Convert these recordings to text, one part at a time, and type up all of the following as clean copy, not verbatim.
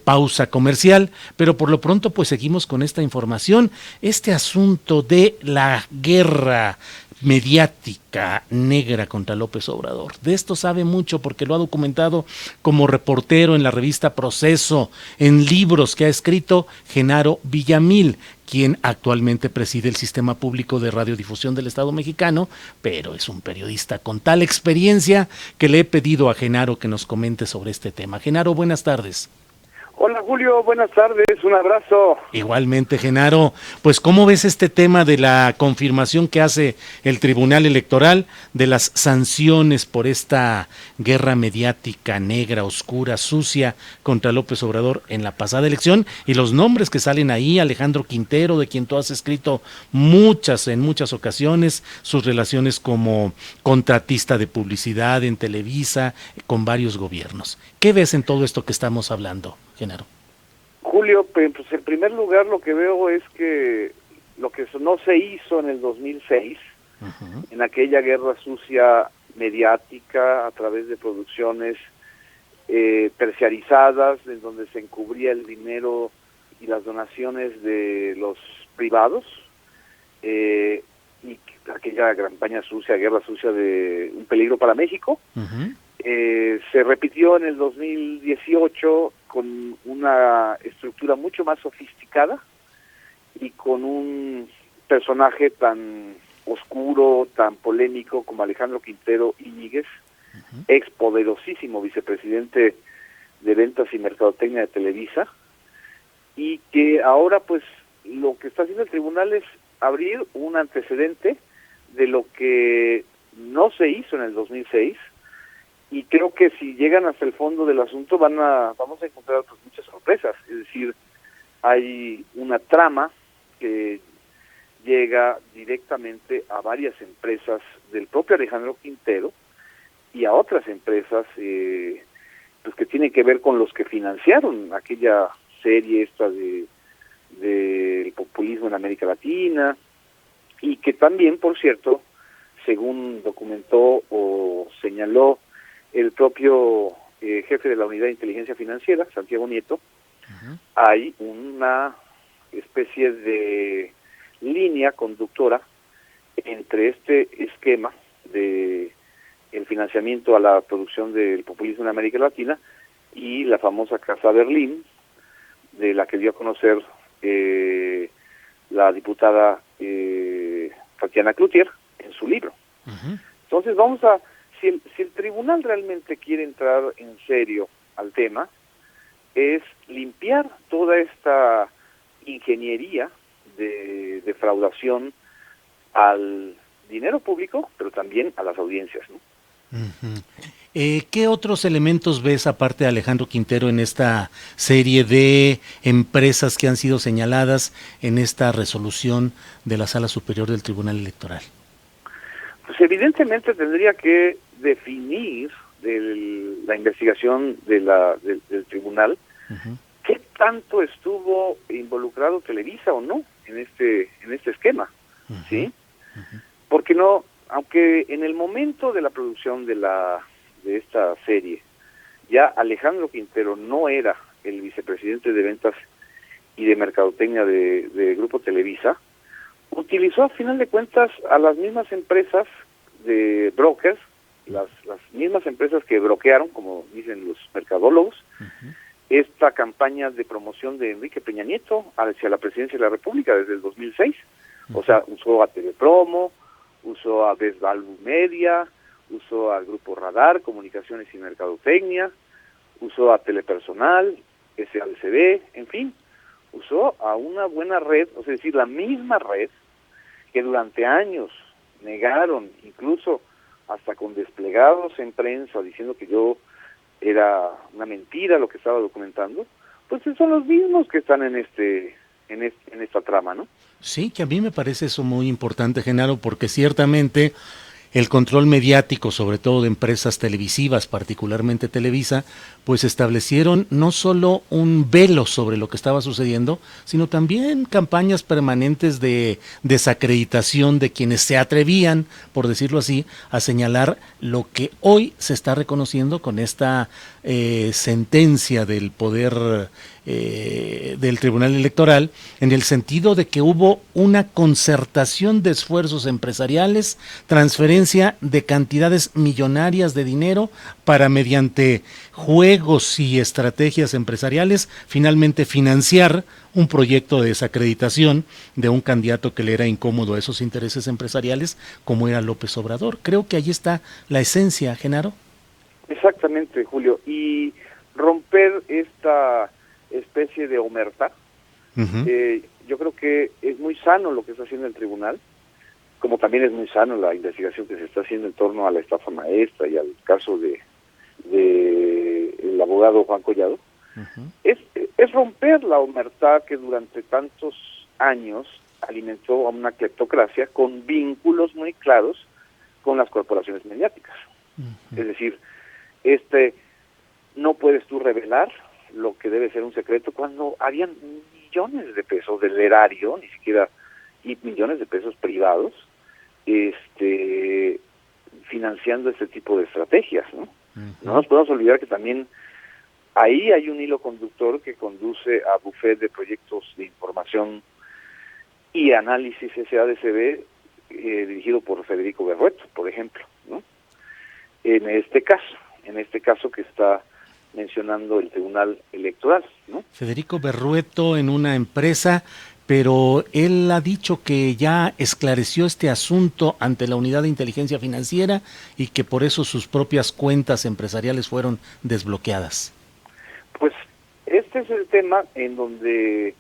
pausa comercial, pero por lo pronto pues seguimos con esta información, este asunto de la guerra mediática negra contra López Obrador. De esto sabe mucho porque lo ha documentado como reportero en la revista Proceso, en libros que ha escrito Genaro Villamil, quien actualmente preside el Sistema Público de Radiodifusión del Estado Mexicano, pero es un periodista con tal experiencia que le he pedido a Genaro que nos comente sobre este tema. Genaro, buenas tardes. Hola Julio, buenas tardes, un abrazo. Igualmente, Genaro, pues ¿cómo ves este tema de la confirmación que hace el Tribunal Electoral de las sanciones por esta guerra mediática negra, oscura, sucia contra López Obrador en la pasada elección y los nombres que salen ahí, Alejandro Quintero, de quien tú has escrito en muchas ocasiones, sus relaciones como contratista de publicidad en Televisa, con varios gobiernos? ¿Qué ves en todo esto que estamos hablando, Genaro? Julio, pues en primer lugar lo que veo es que lo que no se hizo en el 2006, en aquella guerra sucia mediática a través de producciones terciarizadas, en donde se encubría el dinero y las donaciones de los privados, y aquella campaña sucia, guerra sucia de Un Peligro para México, se repitió en el 2018 con una estructura mucho más sofisticada y con un personaje tan oscuro, tan polémico como Alejandro Quintero Íñiguez, ex poderosísimo vicepresidente de Ventas y Mercadotecnia de Televisa, y que ahora pues lo que está haciendo el tribunal es abrir un antecedente de lo que no se hizo en el 2006. Y creo que si llegan hasta el fondo del asunto vamos a encontrar pues muchas sorpresas. Es decir, hay una trama que llega directamente a varias empresas del propio Alejandro Quintero y a otras empresas pues que tienen que ver con los que financiaron aquella serie esta del populismo en América Latina, y que también, por cierto, según documentó o señaló el propio jefe de la Unidad de Inteligencia Financiera, Santiago Nieto, hay una especie de línea conductora entre este esquema de el financiamiento a la producción del populismo en América Latina y la famosa Casa Berlín, de la que dio a conocer la diputada Tatiana Cloutier en su libro. Entonces si el tribunal realmente quiere entrar en serio al tema, es limpiar toda esta ingeniería de defraudación al dinero público, pero también a las audiencias, ¿no? ¿Qué otros elementos ves aparte de Alejandro Quintero en esta serie de empresas que han sido señaladas en esta resolución de la Sala Superior del Tribunal Electoral? Pues evidentemente tendría que definir la investigación del tribunal qué tanto estuvo involucrado Televisa o no en este esquema, ¿sí? Porque no, aunque en el momento de la producción de esta serie ya Alejandro Quintero no era el vicepresidente de Ventas y de Mercadotecnia de Grupo Televisa, utilizó a final de cuentas a las mismas empresas de brokers, las mismas empresas que broquearon, como dicen los mercadólogos, esta campaña de promoción de Enrique Peña Nieto hacia la presidencia de la República desde el 2006. O sea, usó a Telepromo, usó a Best Value Media, usó al Grupo Radar, Comunicaciones y Mercadotecnia, usó a Telepersonal, SADCB, en fin, usó a una buena red, o sea, es decir, la misma red que durante años negaron, incluso hasta con desplegados en prensa diciendo que yo era una mentira lo que estaba documentando, pues son los mismos que están en esta trama, ¿no? Sí, que a mí me parece eso muy importante, Genaro, porque ciertamente el control mediático, sobre todo de empresas televisivas, particularmente Televisa, pues establecieron no solo un velo sobre lo que estaba sucediendo, sino también campañas permanentes de desacreditación de quienes se atrevían, por decirlo así, a señalar lo que hoy se está reconociendo con esta sentencia del poder del Tribunal Electoral, en el sentido de que hubo una concertación de esfuerzos empresariales, transferencia de cantidades millonarias de dinero para, mediante juegos y estrategias empresariales, finalmente financiar un proyecto de desacreditación de un candidato que le era incómodo a esos intereses empresariales, como era López Obrador. Creo que ahí está la esencia, Genaro. Exactamente, Julio. Y romper esta especie de omertá, yo creo que es muy sano lo que está haciendo el tribunal, como también es muy sano la investigación que se está haciendo en torno a la estafa maestra y al caso de el abogado Juan Collado. Es romper la omertá que durante tantos años alimentó a una cleptocracia con vínculos muy claros con las corporaciones mediáticas. Es decir, no puedes tú revelar lo que debe ser un secreto cuando habían millones de pesos del erario, ni siquiera, y millones de pesos privados, financiando este tipo de estrategias, ¿no? No nos podemos olvidar que también ahí hay un hilo conductor que conduce a Buffet de Proyectos de Información y Análisis SADCB, dirigido por Federico Berrueto, por ejemplo, ¿no? En este caso que está mencionando el Tribunal Electoral, ¿no? Federico Berrueto en una empresa, pero él ha dicho que ya esclareció este asunto ante la Unidad de Inteligencia Financiera y que por eso sus propias cuentas empresariales fueron desbloqueadas. Pues este es el tema en donde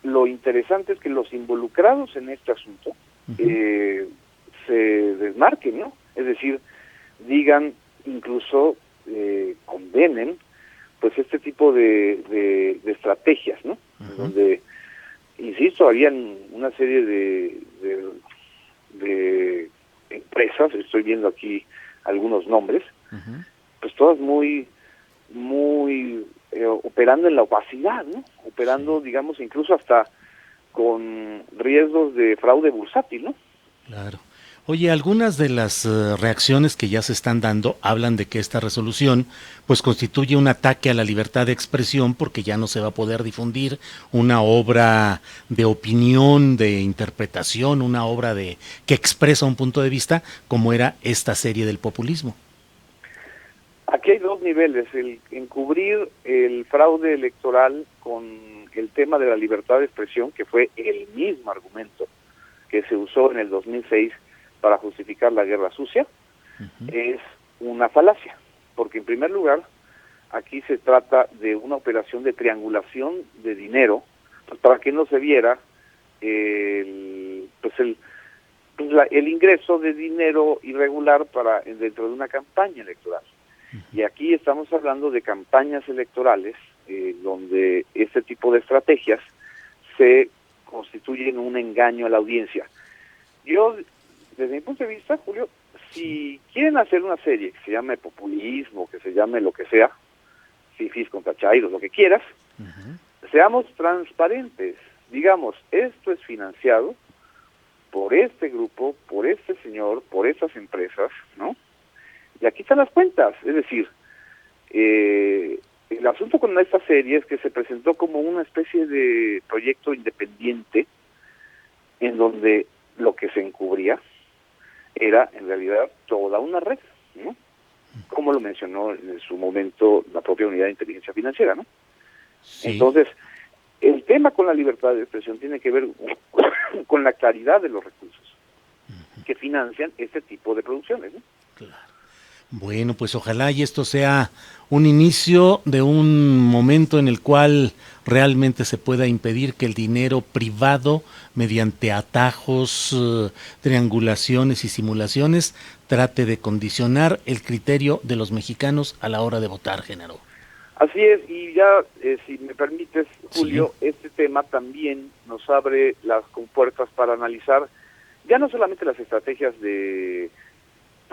lo interesante es que los involucrados en este asunto se desmarquen, ¿no? Es decir, digan, incluso condenen pues este tipo de estrategias, ¿no? Donde, insisto, habían una serie de empresas, estoy viendo aquí algunos nombres, pues todas muy operando en la opacidad, ¿no? Operando, digamos, incluso hasta con riesgos de fraude bursátil, ¿no? Claro. Oye, algunas de las reacciones que ya se están dando hablan de que esta resolución pues constituye un ataque a la libertad de expresión, porque ya no se va a poder difundir una obra de opinión, de interpretación, una obra que expresa un punto de vista, como era esta serie del populismo. Aquí hay dos niveles: el encubrir el fraude electoral con el tema de la libertad de expresión, que fue el mismo argumento que se usó en el 2006 para justificar la guerra sucia, es una falacia, porque en primer lugar aquí se trata de una operación de triangulación de dinero, pues para que no se viera el ingreso de dinero irregular dentro de una campaña electoral. Y aquí estamos hablando de campañas electorales donde este tipo de estrategias se constituyen un engaño a la audiencia. Yo, desde mi punto de vista, Julio, si quieren hacer una serie que se llame populismo, que se llame lo que sea, fifis contra chairos, lo que quieras, seamos transparentes. Digamos, esto es financiado por este grupo, por este señor, por estas empresas, ¿no? Y aquí están las cuentas. Es decir, el asunto con esta serie es que se presentó como una especie de proyecto independiente en donde lo que se encubría era en realidad toda una red, ¿no? Como lo mencionó en su momento la propia Unidad de Inteligencia Financiera, ¿no? Sí. Entonces, el tema con la libertad de expresión tiene que ver con la claridad de los recursos que financian este tipo de producciones, ¿no? Claro. Bueno, pues ojalá y esto sea un inicio de un momento en el cual realmente se pueda impedir que el dinero privado, mediante atajos, triangulaciones y simulaciones, trate de condicionar el criterio de los mexicanos a la hora de votar, Genaro. Así es, y ya, si me permites, Julio, sí, este tema también nos abre las compuertas para analizar ya no solamente las estrategias de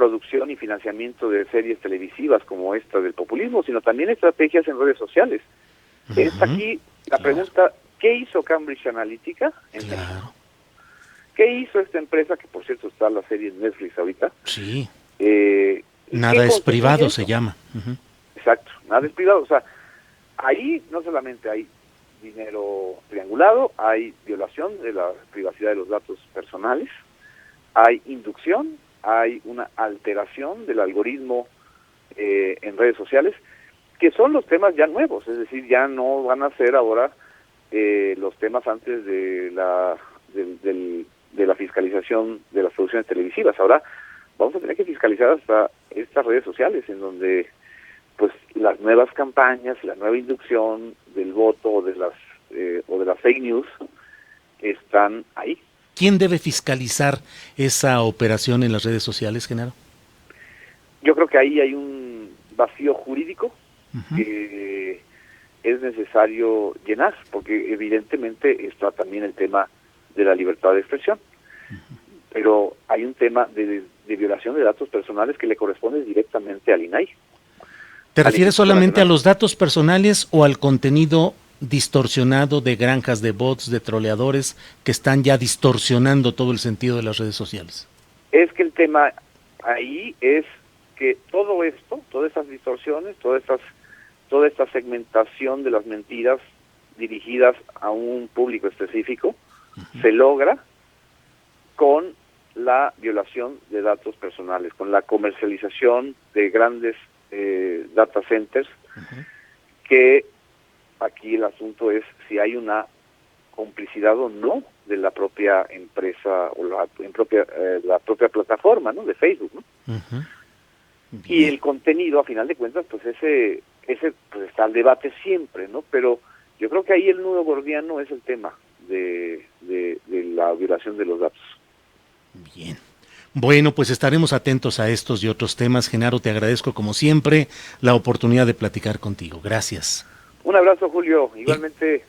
producción y financiamiento de series televisivas como esta del populismo, sino también estrategias en redes sociales. Es aquí la pregunta, ¿qué hizo Cambridge Analytica en México? ¿Qué hizo esta empresa, que por cierto está en la serie en Netflix ahorita? Sí. Nada es privado, se llama. Exacto, nada es privado. O sea, ahí no solamente hay dinero triangulado, hay violación de la privacidad de los datos personales, hay inducción, hay una alteración del algoritmo en redes sociales, que son los temas ya nuevos, es decir, ya no van a ser ahora los temas antes de la fiscalización de las producciones televisivas. Ahora vamos a tener que fiscalizar hasta estas redes sociales, en donde pues las nuevas campañas, la nueva inducción del voto o de las fake news están ahí. ¿Quién debe fiscalizar esa operación en las redes sociales, Genaro? Yo creo que ahí hay un vacío jurídico que es necesario llenar, porque evidentemente está también el tema de la libertad de expresión, pero hay un tema de violación de datos personales que le corresponde directamente al INAI. ¿Te refieres solamente a los datos personales o al contenido distorsionado de granjas de bots, de troleadores, que están ya distorsionando todo el sentido de las redes sociales? Es que el tema ahí es que todo esto, todas estas distorsiones, toda esta segmentación de las mentiras dirigidas a un público específico, se logra con la violación de datos personales, con la comercialización de grandes data centers, que aquí el asunto es si hay una complicidad o no de la propia empresa o la propia plataforma, ¿no?, de Facebook, ¿no? Y el contenido, a final de cuentas, pues ese pues está al debate siempre, ¿no? Pero yo creo que ahí el nudo gordiano es el tema de la violación de los datos. Bien. Bueno, pues estaremos atentos a estos y otros temas. Genaro, te agradezco como siempre la oportunidad de platicar contigo. Gracias. Un abrazo, Julio. Igualmente.